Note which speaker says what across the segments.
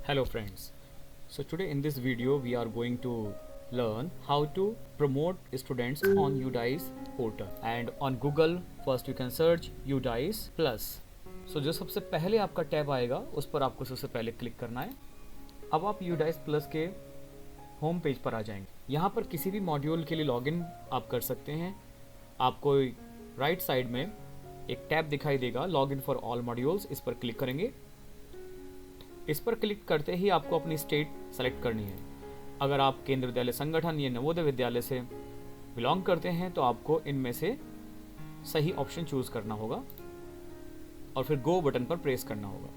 Speaker 1: Hello friends. So today in this video we are going to learn how to promote students on UDICE portal and on Google first you can search UDICE Plus. So जो सबसे पहले आपका tab आएगा उस पर आपको सबसे पहले क्लिक करना है। अब आप UDICE Plus के होम पेज पर आ जाएंगे। यहाँ पर किसी भी मॉड्यूल के लिए लॉगिन आप कर सकते हैं। आपको राइट साइड में एक टैब दिखाई देगा लॉगिन फॉर ऑल मॉड्यूल्स, इस पर क्लिक करेंगे। इस पर क्लिक करते ही आपको अपनी स्टेट सेलेक्ट करनी है। अगर आप केंद्रीय विद्यालय संगठन या नवोदय विद्यालय से बिलोंग करते हैं तो आपको इनमें से सही ऑप्शन चूज करना होगा और फिर गो बटन पर प्रेस करना होगा।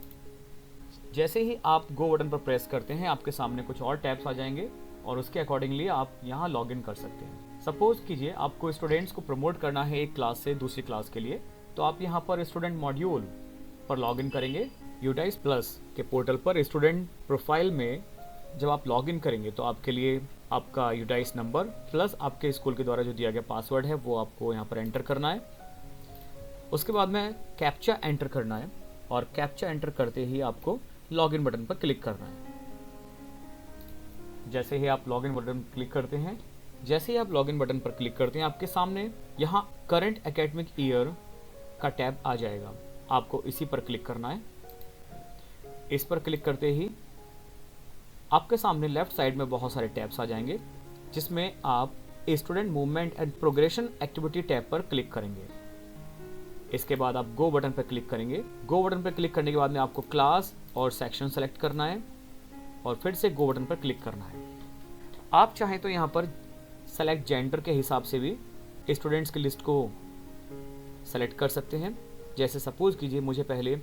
Speaker 1: जैसे ही आप गो बटन पर प्रेस करते हैं आपके सामने कुछ और टैब्स आ जाएंगे और उसके अकॉर्डिंगली आप यहाँ लॉग इन कर सकते हैं। सपोज कीजिए आपको स्टूडेंट्स को प्रमोट करना है एक क्लास से दूसरी क्लास के लिए, तो आप यहाँ पर स्टूडेंट मॉड्यूल पर लॉग इन करेंगे। UDICE प्लस के पोर्टल पर स्टूडेंट प्रोफाइल में जब आप लॉगिन करेंगे तो आपके लिए आपका UDICE नंबर प्लस आपके स्कूल के द्वारा जो दिया गया पासवर्ड है वो आपको यहाँ पर एंटर करना है। उसके बाद में कैप्चा एंटर करना है और कैप्चा एंटर करते ही आपको लॉगिन बटन पर क्लिक करना है। जैसे ही आप लॉगिन बटन क्लिक करते हैं आपके सामने यहाँ करंट एकेडमिक ईयर का टैब आ जाएगा। आपको इसी पर क्लिक करना है। इस पर क्लिक करते ही आपके सामने लेफ्ट साइड में बहुत सारे टैब्स आ जाएंगे जिसमें आप student movement and progression activity tab पर क्लिक करेंगे। इसके बाद आप गो बटन पर क्लिक करेंगे। गो बटन पर क्लिक करने के बाद में आपको क्लास और सेक्शन सेलेक्ट करना है और फिर से गो बटन पर क्लिक करना है। आप चाहें तो यहाँ पर सेलेक्ट जेंडर के हिसाब से भी स्टूडेंट्स की लिस्ट को सेलेक्ट कर सकते हैं। जैसे सपोज कीजिए मुझे पहले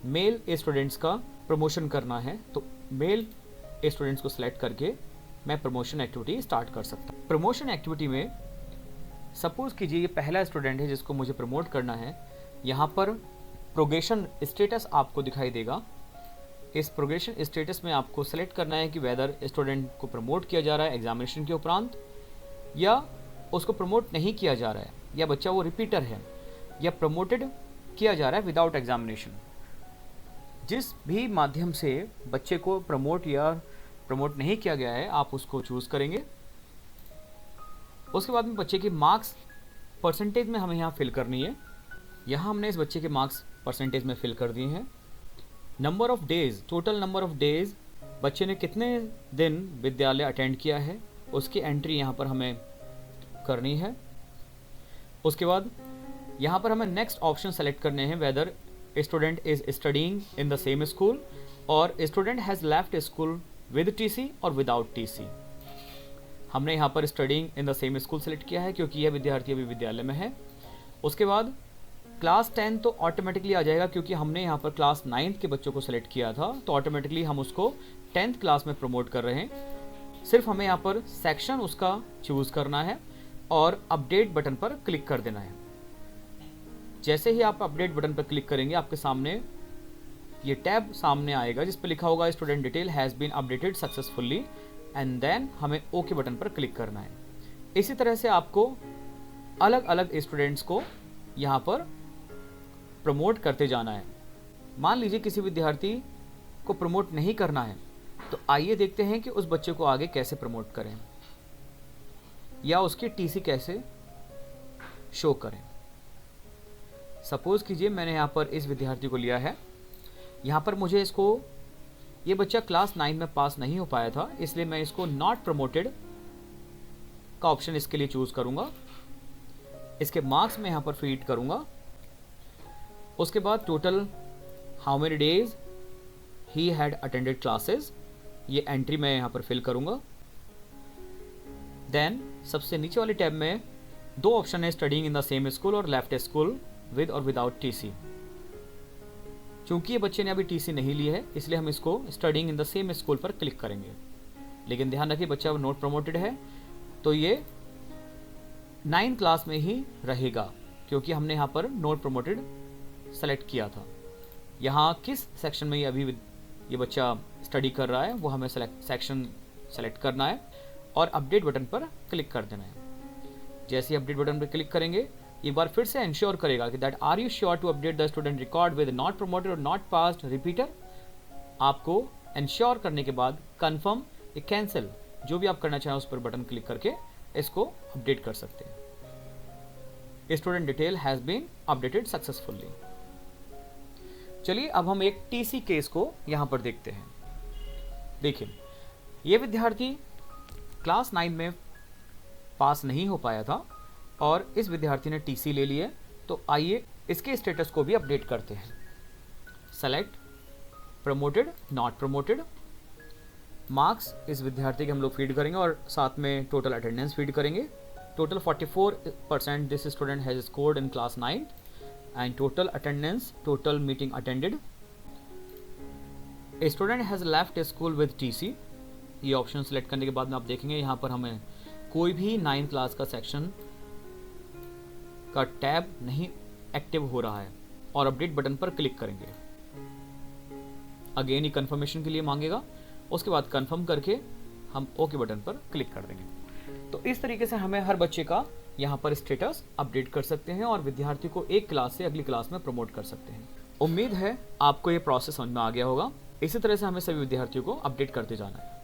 Speaker 1: मेल स्टूडेंट्स का प्रमोशन करना है तो मेल स्टूडेंट्स को सिलेक्ट करके मैं प्रमोशन एक्टिविटी स्टार्ट कर सकता हूँ। प्रमोशन एक्टिविटी में सपोज कीजिए ये पहला स्टूडेंट है जिसको मुझे प्रमोट करना है। यहाँ पर प्रोग्रेशन स्टेटस आपको दिखाई देगा। इस प्रोग्रेशन स्टेटस में आपको सेलेक्ट करना है कि वेदर स्टूडेंट को प्रमोट किया जा रहा है एग्जामिनेशन के उपरांत या उसको प्रमोट नहीं किया जा रहा है, या बच्चा वो रिपीटर है, या प्रमोटेड किया जा रहा है विदाउट एग्जामिनेशन। जिस भी माध्यम से बच्चे को प्रमोट या प्रमोट नहीं किया गया है आप उसको चूज करेंगे। उसके बाद में बच्चे की मार्क्स परसेंटेज में हमें यहाँ फिल करनी है। यहाँ हमने इस बच्चे के मार्क्स परसेंटेज में फिल कर दिए हैं। Number of days, total number of days, बच्चे ने कितने दिन विद्यालय अटेंड किया है उसकी एंट्री यहाँ पर हमें करनी है। उसके बाद यहाँ पर हमें नेक्स्ट ऑप्शन सेलेक्ट करने हैं whether student is studying in the same school और student has left school with TC और विदाउट TC। हमने यहाँ पर studying in the same school select किया है क्योंकि यह विद्यार्थी अभी विद्यालय में है। उसके बाद क्लास 10 तो ऑटोमेटिकली आ जाएगा क्योंकि हमने यहाँ पर क्लास 9th के बच्चों को सेलेक्ट किया था तो ऑटोमेटिकली हम उसको 10th क्लास में प्रमोट कर रहे हैं। सिर्फ हमें यहाँ पर सेक्शन उसका चूज करना है और अपडेट बटन पर क्लिक कर देना है। जैसे ही आप अपडेट बटन पर क्लिक करेंगे आपके सामने ये टैब सामने आएगा जिस पर लिखा होगा student detail has been updated successfully and then हमें ओके बटन पर क्लिक करना है। इसी तरह से आपको अलग अलग स्टूडेंट्स को यहाँ पर प्रमोट करते जाना है। मान लीजिए किसी विद्यार्थी को प्रमोट नहीं करना है तो आइए देखते हैं कि उस बच्चे को आगे कैसे प्रमोट करें या उसकी TC कैसे शो करें। सपोज कीजिए मैंने यहाँ पर इस विद्यार्थी को लिया है। यहाँ पर मुझे इसको, ये बच्चा क्लास 9 में पास नहीं हो पाया था इसलिए मैं इसको नॉट प्रमोटेड का ऑप्शन इसके लिए चूज करूँगा। इसके मार्क्स में यहाँ पर फीड करूँगा। उसके बाद total how many days he had attended classes, ये एंट्री मैं यहाँ पर फिल करूँगा। देन सबसे नीचे वाले टैब में दो ऑप्शन है studying in the same school और लेफ्ट स्कूल विद और विदाउट TC। चूंकि ये बच्चे ने अभी TC नहीं ली है इसलिए हम इसको studying in the same school पर क्लिक करेंगे। लेकिन ध्यान रखिए बच्चा नोट प्रमोटेड है तो ये 9th क्लास में ही रहेगा क्योंकि हमने यहाँ पर नोट प्रमोटेड सेलेक्ट किया था। यहाँ किस सेक्शन में ये बच्चा स्टडी कर रहा है वो हमें सेक्शन सेलेक्ट करना है और अपडेट बटन पर क्लिक कर देना है। जैसे ही अपडेट बटन पर क्लिक करेंगे एक बार फिर से इंश्योर करेगा कि that are you sure to update the student record with not promoted और नॉट पास्ड रिपीटर। आपको इंश्योर करने के बाद कन्फर्म या कैंसिल जो भी आप करना चाहें उस पर बटन क्लिक करके इसको अपडेट कर सकते हैं। Student detail has been updated successfully. चलिए अब हम एक टीसी केस को यहाँ पर देखते हैं। देखिए, ये विद्यार्थी क्लास 9 में पास नहीं हो पाया था और इस विद्यार्थी ने टीसी ले लिया, तो आइए इसके स्टेटस को भी अपडेट करते हैं। Select promoted, not promoted. Marks इस विद्यार्थी के हम लोग फीड करेंगे और साथ में टोटल अटेंडेंस फीड करेंगे। Total 44% this student has scored in class 9 and total attendance, total meeting attended. A student has left school with TC. ये ऑप्शन सेलेक्ट करने के बाद में आप देखेंगे यहाँ पर हमें कोई भी 9 क्लास का सेक्शन का टैब नहीं एक्टिव हो रहा है और अपडेट बटन पर क्लिक करेंगे। अगेन ये कंफर्मेशन के लिए मांगेगा, उसके बाद कंफर्म करके हम ओके बटन पर क्लिक कर देंगे। तो इस तरीके से हमें हर बच्चे का यहाँ पर स्टेटस अपडेट कर सकते हैं और विद्यार्थी को एक क्लास से अगली क्लास में प्रमोट कर सकते हैं। उम्मीद है आपको ये प्रोसेस समझ में आ गया होगा। इसी तरह से हमें सभी विद्यार्थियों को अपडेट करते जाना है।